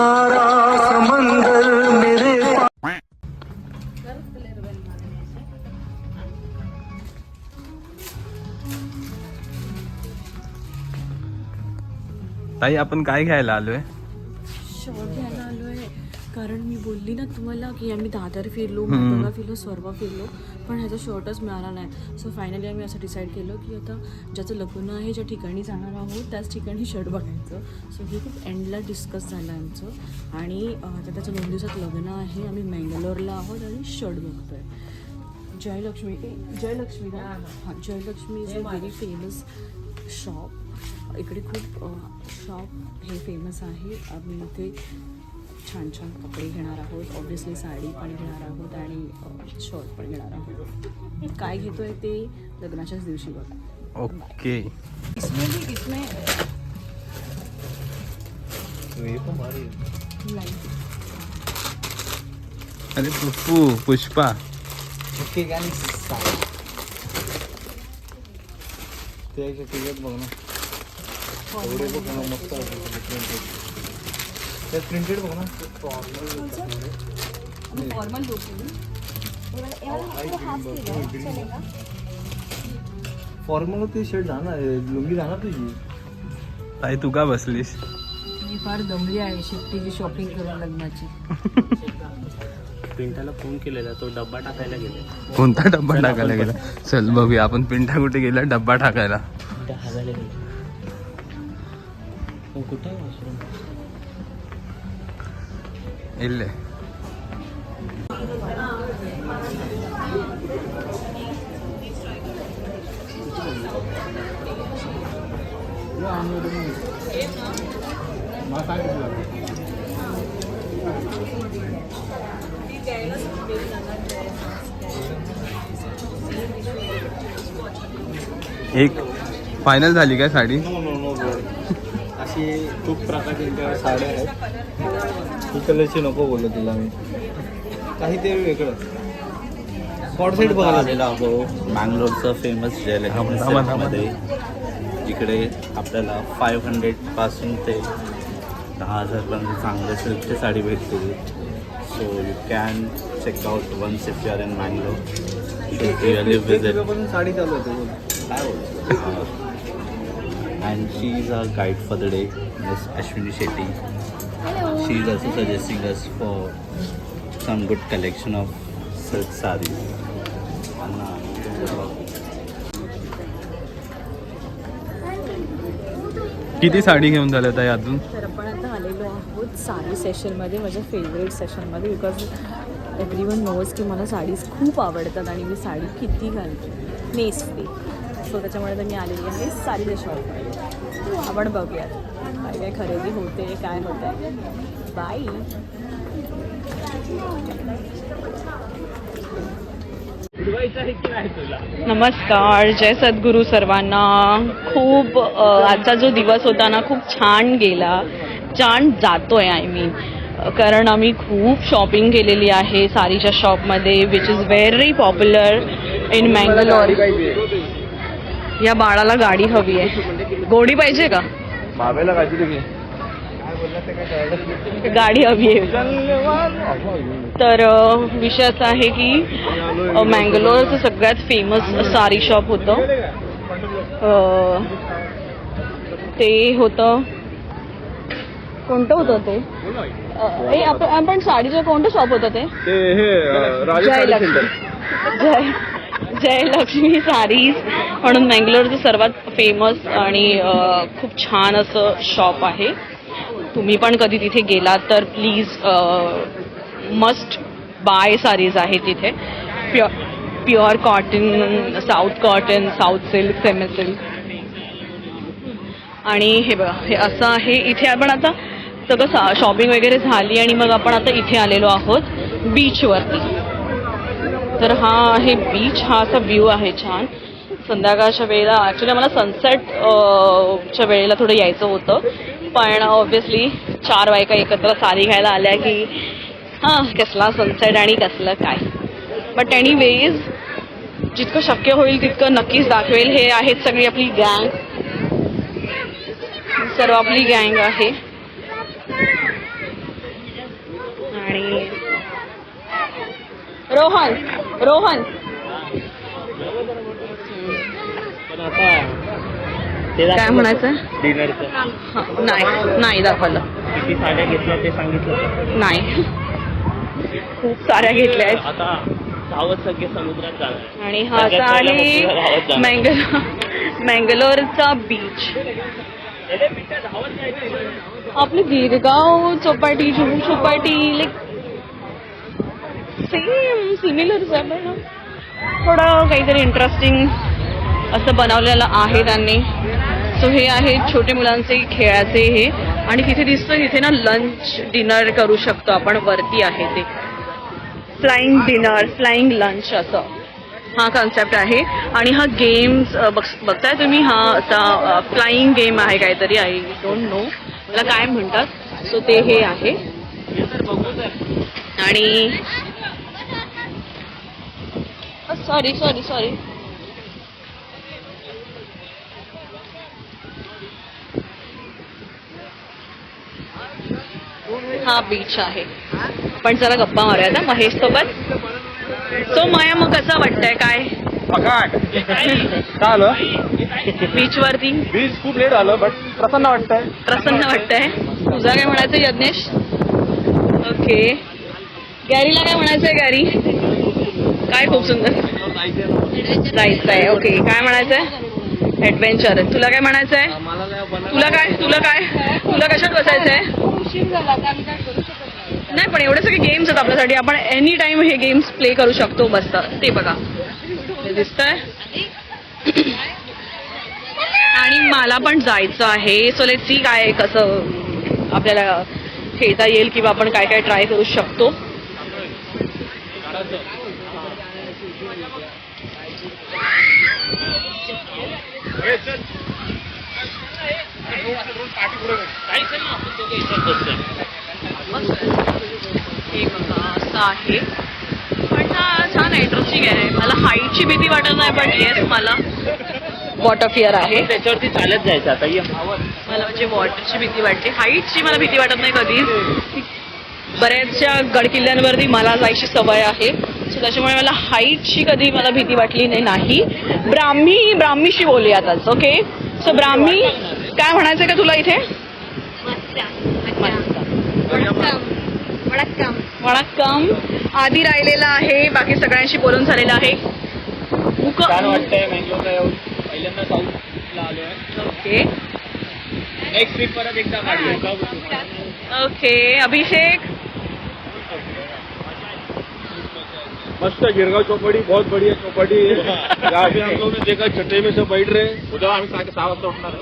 सारा समंदर मेरे ताई आपण काय घ्यायला आलोय? शॉर्ट घ्यायला आलोय कारण मी बोलली ना तुम्हाला की आम्ही दादर फिरलो, माटुंगा फिरलो, स्वरवा फिरलो, पण ह्याचा शॉर्टच मिळाला नाही. सो फायनली आम्ही असं डिसाईड केलं की आता ज्याचं लग्न आहे, ज्या ठिकाणी जाणार आहोत त्याच ठिकाणी शर्ट बघायचं. सो हे खूप एंडला डिस्कस झालं आमचं आणि आता त्याचं 2 दिवसात लग्न आहे. आम्ही मँगलोरला आहोत आणि शर्ट बघतोय. जयलक्ष्मी हां Jayalakshmi is a very famous shop. इकडे खूप शॉप हे फेमस आहे. आम्ही इथे छान छान कपडे घेणार आहोत. ऑब्विसली साडी पण घेणार आहोत आणि शर्ट पण घेणार आहोत. काय घेतोय ते लग्नाच्याच दिवशी बघा. ओके. इसमें अरे पप्पू पुष्पा बघ ना मस्त प्रिंटेड बघ ना फॉर्मल फॉर्मल ती शर्ट जाणार लुंगी जाणार तुझी. ताई तू का बसलीस? मी फार दमली आहे शिफ्टीची शॉपिंग करून लग्नाची. पिंटाला फोन केलेला, तो डब्बा टाकायला गेला. कोणता डब्बा टाकायला गेला? चल बघूया आपण. पिंटा कुठे गेला डब्बा टाकायला? पिंटा हागायला गेला. कुठे आहे वॉशरूम? इल्ले एक फायनल झाली काय साडी? अशी खूप प्रकारच्या साड्या आहेत. ही कलरची नको बोललो तिला मी. काही ते वेगळं कॉड सेट बघायला आलेला आहो मँगलोरचं फेमस मध्ये. इकडे आपल्याला 500 पासून ते 10,000 पर्यंत चांगले सिल्कची साडी भेटते. So you can check out once if you are in Mangalore. Really visit. Sari चालू होते. काय बोलतो. And she is our guide for the day, Miss Ashwini Shetty. She is also suggesting us for some good collection of silk sarees. किती साडी घेऊन झाल्या ताई अजून? तर आपण आता आलेलो आहोत साडी सेशनमध्ये, माझ्या फेवरेट सेशनमध्ये. बिकॉज एव्हरीवन नोज की मला साडीज खूप आवडतात आणि मी साडी किती घालते नेसते. सो त्याच्यामुळे तर मी आलेली आहे साडीच्या शॉपमध्ये. आपण बघूयात काय काय खरेदी होते, काय होतं आहे. बाय. नमस्कार, जय सद्गुरू सर्वांना. खूप आजचा जो दिवस होता ना खूप छान गेला, छान जातोय. आय मीन कारण आम्ही खूप शॉपिंग केलेली आहे साडीच्या शॉपमध्ये, which is very popular in Mangalore. या बाळाला गाडी हवी आहे. गोडी पाहिजे का? बाबेला गाडी हवी आहे. तर विषय असा आहे की मँगलोरचं सगळ्यात फेमस साडी शॉप होतं. ते होतं कोणतं होतं ते? आपण साडीचं कोणतं शॉप होतं ते? जयलक्ष्मी साडीज म्हणून मँगलोरचं सर्वात फेमस आणि खूप छान असं शॉप आहे. तुम्ही पण कधी तिथे गेलात तर प्लीज मस्ट बाय साडीज आहे तिथे. Pure cotton, south silk, semi silk. आणि हे बघा हे असं आहे. इथे आपण आता सगळं शॉपिंग वगैरे झाली आणि मग आपण आता इथे आलेलो आहोत बीचवरती. तर हा आहे बीच. हा असा व्ह्यू आहे छान संध्याकाळच्या वेळेला. ॲक्च्युली मला सनसेटच्या वेळेला थोडं यायचं होतं, पण ऑब्व्हियसली 4 बायका एकत्र साडी घ्यायला आल्या की कसला सनसेट आणि कसलं काय. बट एनिवेज जितकं शक्य होईल तितकं नक्कीच दाखवेल. हे आहेत सगळी आपली गँग, सर्व आपली गँग आहे. रोहन रोहन पण आता ते काय म्हणायचं डिनरचं नाही दाखवलं किती साड्या घेतल्या ते सांगितलं नाही. खूप साऱ्या घेतल्या आहेत आता धावत सगळे समुद्रात जाणार आणि हा असा आहे मँगलोरचा बीच. आपली गिरगाव चौपाटी जुहू चौपाटी लाईक सेम सिमिलरच आहे पण थोडं काहीतरी इंटरेस्टिंग असं बनवलेलं आहे त्यांनी. सो हे आहे छोटे मुलांचे खेळाचे हे आणि तिथे दिसतं तिथे ना लंच डिनर करू शकतो आपण. वरती आहे ते फ्लाइंग डिनर फ्लाइंग लंच असं हा कॉन्सेप्ट आहे. आणि हा गेम्स बघताय तुम्ही हा असा फ्लाइंग गेम आहे काहीतरी आय डोंट नो मला काय म्हणतात. सो ते हे आहे आणि सॉरी सॉरी सॉरी हा बीच आहे. पण जरा गप्पा मारूया आता महेश सोबत. सो माया मग कसं वाटतंय काय आलं बीच वरती? बीच खूप लेट आलं बट प्रसन्न वाटतंय. प्रसन्न वाटतंय. तुझं काय म्हणायचं यज्ञेश? ओके गॅरीला काय म्हणायचंय? गॅरी काय खूप सुंदर जायचंय. ओके काय म्हणायचंय? ऍडव्हेंचर. तुला काय म्हणायचंय? तुला कशात बसायचंय? नाही पण एवढे सगळे गेम्स आहेत आपल्यासाठी. आपण एनी टाइम हे गेम्स प्ले करू शकतो. बसता ते बघा दिसतंय. आणि मला पण जायचं आहे. सो लेट्स सी काय कसं आपल्याला खेळता येईल किंवा आपण काय काय ट्राय करू शकतो. हे बघा असं आहे. पण हा छान इंटरेस्टिंग आहे. मला हाईटची भीती वाटत नाही पण येस मला वॉटर फिअर आहे. त्याच्यावरती चालत जायचं आता मला म्हणजे वॉटरची भीती वाटते. हाईटची मला भीती वाटत नाही कधीच. बऱ्याचशा गडकिल्ल्यांवरती मला जायची सवय आहे. सो त्याच्यामुळे मला हाईटची कधी मला भीती वाटली नाही. ब्राह्मीशी बोलूया आताच. ओके सो ब्राह्मी काय म्हणायचं का तुला इथे? वणक्कम. आधी राहिलेला आहे. बाकी सगळ्यांशी बोलून झालेलं आहे. छान वाटतंय मँगलोरला येऊन. पहिल्यांदा साऊथला आलोय. ओके नेक्स्ट वीक परत एकदा काढूया. ओके अभिषेक मस्त गिरगाव चौपाटी बहुत बढ़िया चौपाटी है. यहाँ भी हम लोग ने देखा छठे में से बैठ रहे. उद्या आम्ही 6 वाजता उठणार.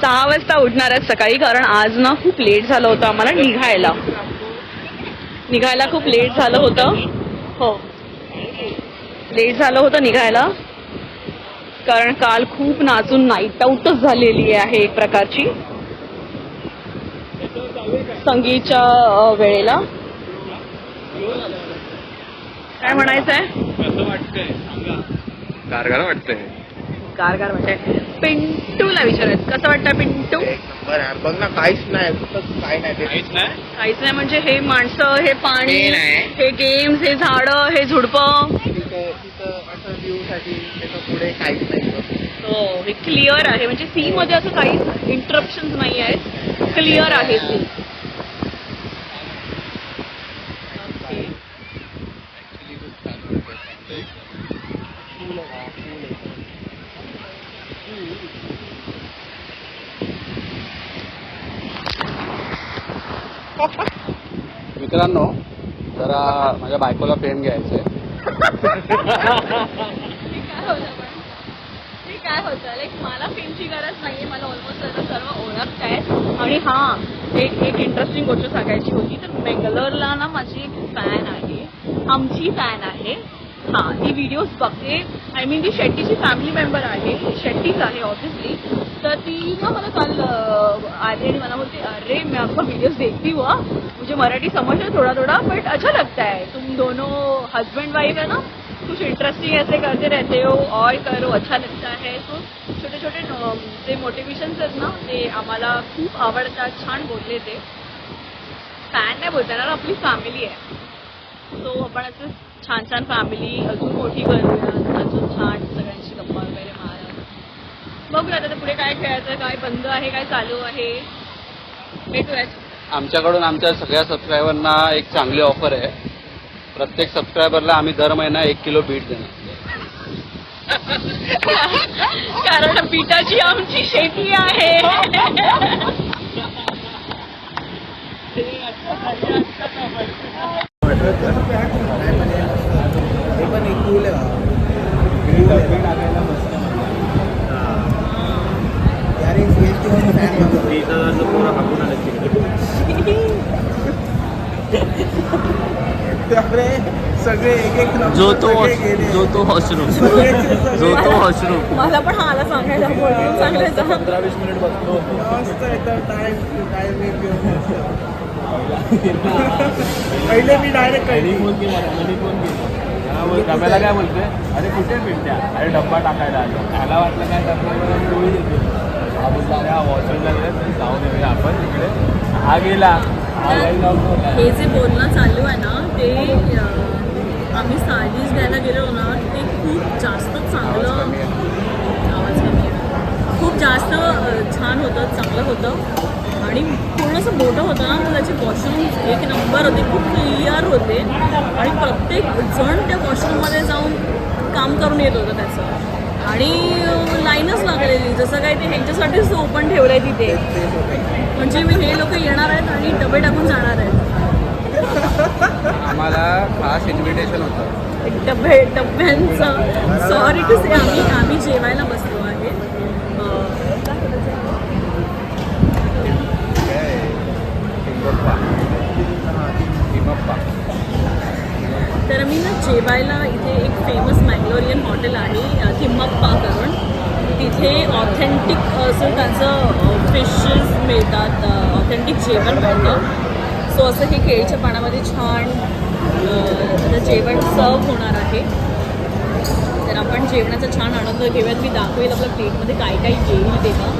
6 वाजता उठणार आहेत सकाळी. कारण आज ना खूप लेट झालं होतं आम्हाला निघायला खूप लेट झालं होतं. हो लेट झालं होतं निघायला कारण काल खूप नाचून नाईट आउटच झालेली आहे एक प्रकारची संगीतच्या वेळेला. काय म्हणायचंय? कसं वाटतंय सांगा. गारगार वाटतंय. पिंटूला विचारायचं कसं वाटतं पिंटू? बघ ना काहीच नाही. काहीच नाही म्हणजे हे माणसं हे पाणी हे गेम्स हे झाडं हे झुडपं असं व्ह्यू साठी त्याच्या पुढे काहीच नाही. हो हे क्लिअर आहे म्हणजे सी मध्ये असं काहीच इंटरप्शन नाही आहेत. क्लिअर आहे सी. मित्रांनो जरा माझ्या बायकोला पेन घ्यायचंय. काय होतं लाईक मला पेनची गरज नाहीये. मला ऑलमोस्ट सर्व ओळखत आहेत. आणि हा एक इंटरेस्टिंग गोष्ट सांगायची होती. तर बेंगलोरला ना माझी एक फॅन आहे. आमची फॅन आहे. हा ती व्हिडिओज बघते. आय मीन ती शेट्टीची फॅमिली मेंबर आहे. शेट्टीच आहे ऑब्वियसली. तर ती ना मला काल आली आणि मला बोलते अरे मैं आपका वीडियोस देखती हुआ मुझे मराठी समझ है थोड़ा थोड़ा बट अच्छा लगता है. तुम दोनों हस्बैंड वाइफ है ना कुछ इंटरेस्टिंग ऐसे करते रहते हो और करो अच्छा लगता है. सो छोटे छोटे जे मोटिवेशन्स आहेत ना ते आम्हाला खूप आवडतात. छान बोलले ते. फॅन नाही बोलता ना आपली फॅमिली आहे. सो आपण असं छान छान फॅमिली अजून मोठी करूया, अजून छान सगळ्यांची गप्पा वगैरे मारा. बघूया आता पुढे काय खेळायचं, काय बंद आहे, काय चालू आहे. भेटूयात. आमच्याकडून आमच्या सगळ्या सबस्क्रायबरना एक चांगली ऑफर आहे. प्रत्येक सबस्क्रायबरला आम्ही दर महिना 1 किलो बीट देणार. कारण बीटाची आमची शेती आहे. सगळे एक एक जो तो वॉशरूम मला पण हा आला सांगायला सांगायचा. 15-20 मिनिट बसतो मस्त एकदम पहिले मी डायरेक्ट डब्याला काय बोलते, अरे कुठे पिंट्या, अरे डब्बा टाकायला आलो. त्याला वाटलं काय हा बोलला अरे हा वॉशरूमला गेलं जाऊन येऊया आपण तिकडे. हा गेला. हे जे बोलणं चालू आहे ना ते आम्ही साडीज घ्यायला गेलो ना ते खूप जास्त चांगलं, आवाज कमी आहे, खूप जास्त छान होतं, चांगलं होतं आणि पूर्ण असं मोठं होतं ना. तर त्याचे वॉशरूम एक नंबर होते, खूप क्लिअर होते आणि प्रत्येक जण त्या वॉशरूममध्ये जाऊन काम करून येत होतं त्याचं. आणि लाईनच लागलेली, जसं काय ते ह्यांच्यासाठीच ओपन ठेवलं आहे तिथे. म्हणजे हे लोक येणार आहेत आणि डबे टाकून जाणार आहेत. आम्हाला खास इन्व्हिटेशन होतं. एक डब्यांचं सॉरी टू से आम्ही जेवायला बसलो आहे. तर मी ना जेवायला इथे एक फेमस मँगलोरियन हॉटेल आहे थिम्मप्पा करून. तिथे ऑथेंटिक असं त्यांचं फिशेस मिळतात, ऑथेंटिक जेवण मिळतं. सो असं हे केळीच्या पाण्यामध्ये छान जेवण सर्व होणार आहे. तर आपण जेवणाचा छान आनंद घेऊयात. मी दाखवेल आपल्या प्लेटमध्ये काय काय येईल तेव्हा.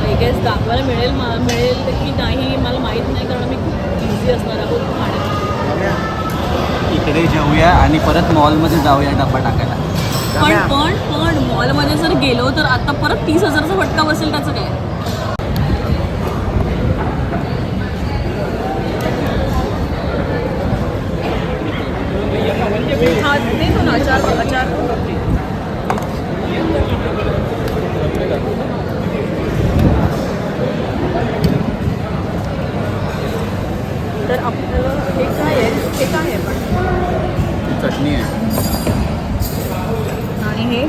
आय गेस दाखवायला मिळेल की नाही मला माहीत नाही, कारण मी खूप बिझी असणार आहोत खाण्यात. इकडे जाऊया आणि परत मॉलमध्ये जाऊया डब्बा टाकायला. पण मॉलमध्ये जर गेलो तर आता परत 30,000चा फटका बसेल, त्याचं काय. हा देतो ना अचार. तर आपल्याला हे काय आहे पण चटणी आहे आणि हे